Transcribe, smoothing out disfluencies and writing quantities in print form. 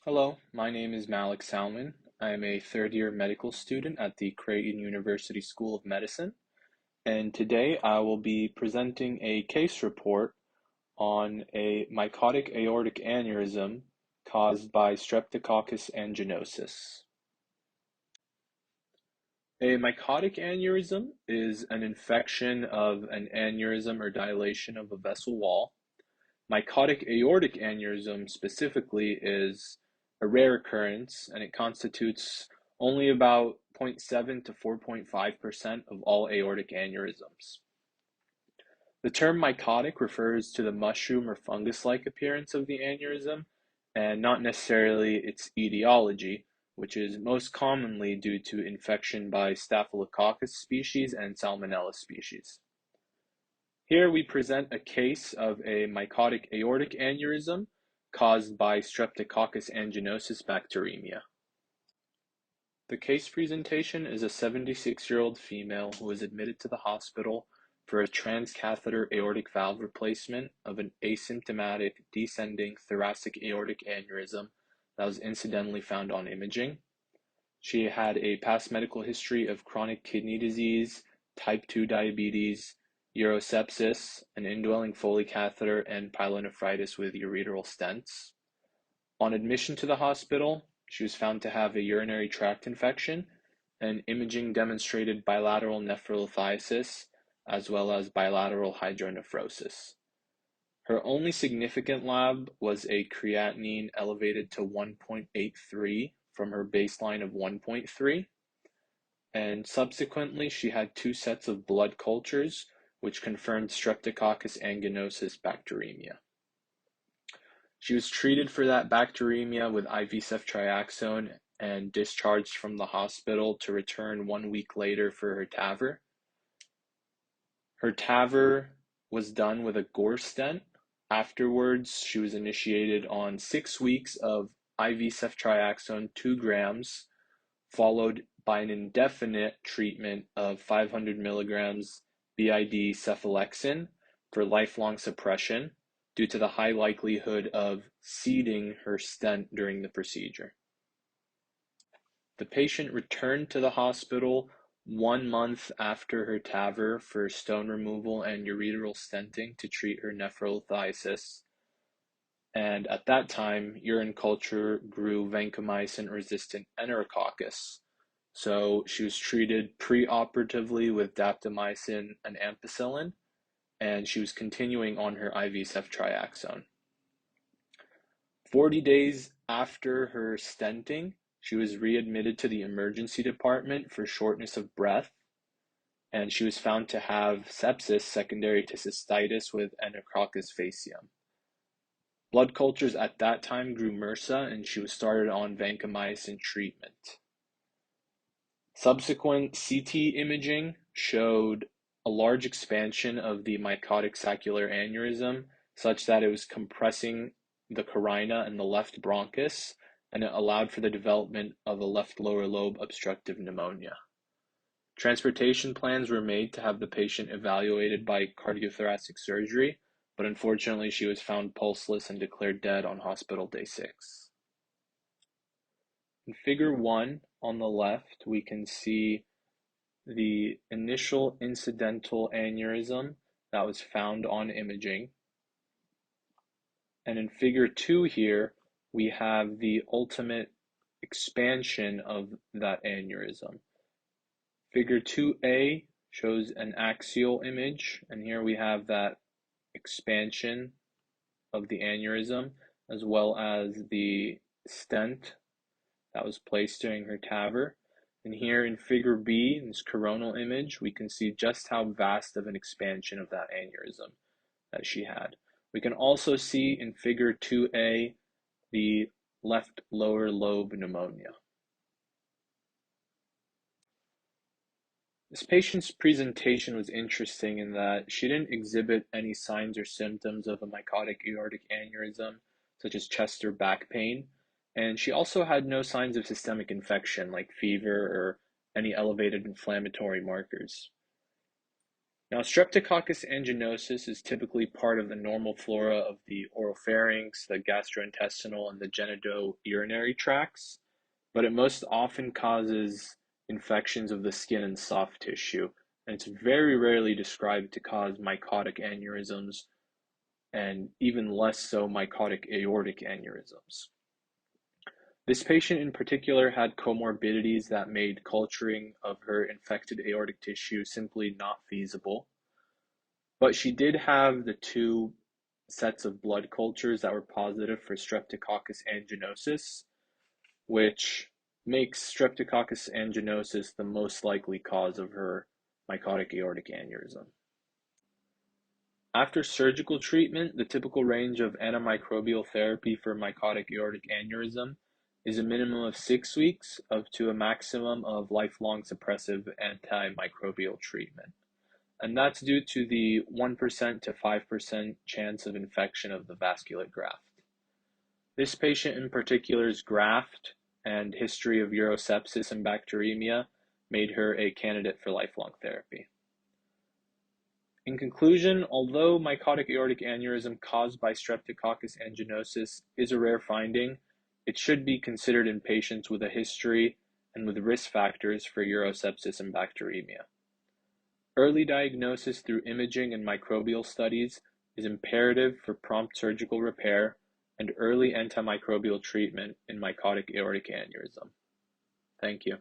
Hello, my name is Malik Salman. I am a third-year medical student at the Creighton University School of Medicine, and today I will be presenting a case report on a mycotic aortic aneurysm caused by Streptococcus anginosus. A mycotic aneurysm is an infection of an aneurysm or dilation of a vessel wall. Mycotic aortic aneurysm specifically is a rare occurrence, and it constitutes only about 0.7 to 4.5% of all aortic aneurysms. The term mycotic refers to the mushroom or fungus-like appearance of the aneurysm, and not necessarily its etiology, which is most commonly due to infection by Staphylococcus species and Salmonella species. Here we present a case of a mycotic aortic aneurysm caused by Streptococcus anginosus bacteremia. The case presentation is a 76-year-old female who was admitted to the hospital for a transcatheter aortic valve replacement of an asymptomatic descending thoracic aortic aneurysm that was incidentally found on imaging. She had a past medical history of chronic kidney disease, type 2 diabetes, urosepsis, an indwelling Foley catheter, and pyelonephritis with ureteral stents. On admission to the hospital, she was found to have a urinary tract infection, and imaging demonstrated bilateral nephrolithiasis as well as bilateral hydronephrosis. Her only significant lab was a creatinine elevated to 1.83 from her baseline of 1.3, and subsequently she had two sets of blood cultures which confirmed Streptococcus anginosus bacteremia. She was treated for that bacteremia with IV ceftriaxone and discharged from the hospital to return 1 week later for her TAVR. Her TAVR was done with a Gore stent. Afterwards, she was initiated on 6 weeks of IV ceftriaxone 2 grams, followed by an indefinite treatment of 500 milligrams BID cephalexin for lifelong suppression due to the high likelihood of seeding her stent during the procedure. The patient returned to the hospital 1 month after her TAVR for stone removal and ureteral stenting to treat her nephrolithiasis. And at that time, urine culture grew vancomycin-resistant Enterococcus. So she was treated preoperatively with daptomycin and ampicillin, and she was continuing on her IV ceftriaxone. 40 days after her stenting, she was readmitted to the emergency department for shortness of breath, and she was found to have sepsis secondary to cystitis with Enterococcus faecium. Blood cultures at that time grew MRSA, and she was started on vancomycin treatment. Subsequent CT imaging showed a large expansion of the mycotic saccular aneurysm, such that it was compressing the carina and the left bronchus, and it allowed for the development of a left lower lobe obstructive pneumonia. Transportation plans were made to have the patient evaluated by cardiothoracic surgery, but unfortunately she was found pulseless and declared dead on hospital day 6. In figure 1 on the left, we can see the initial incidental aneurysm that was found on imaging. And in figure 2 here, we have the ultimate expansion of that aneurysm. Figure 2A shows an axial image, and here we have that expansion of the aneurysm, as well as the stent that was placed during her TAVR. And here in figure B, in this coronal image, we can see just how vast of an expansion of that aneurysm that she had. We can also see in figure 2A the left lower lobe pneumonia. This patient's presentation was interesting in that she didn't exhibit any signs or symptoms of a mycotic aortic aneurysm, such as chest or back pain, and she also had no signs of systemic infection like fever or any elevated inflammatory markers. Now, Streptococcus anginosus is typically part of the normal flora of the oropharynx, the gastrointestinal, and the genitourinary tracts, but it most often causes infections of the skin and soft tissue, and it's very rarely described to cause mycotic aneurysms, and even less so mycotic aortic aneurysms. This patient in particular had comorbidities that made culturing of her infected aortic tissue simply not feasible, but she did have the two sets of blood cultures that were positive for Streptococcus anginosus, which makes Streptococcus anginosus the most likely cause of her mycotic aortic aneurysm. After surgical treatment, the typical range of antimicrobial therapy for mycotic aortic aneurysm is a minimum of 6 weeks up to a maximum of lifelong suppressive antimicrobial treatment. And that's due to the 1% to 5% chance of infection of the vascular graft. This patient in particular's graft and history of urosepsis and bacteremia made her a candidate for lifelong therapy. In conclusion, although mycotic aortic aneurysm caused by Streptococcus anginosus is a rare finding, it should be considered in patients with a history and with risk factors for urosepsis and bacteremia. Early diagnosis through imaging and microbial studies is imperative for prompt surgical repair and early antimicrobial treatment in mycotic aortic aneurysm. Thank you.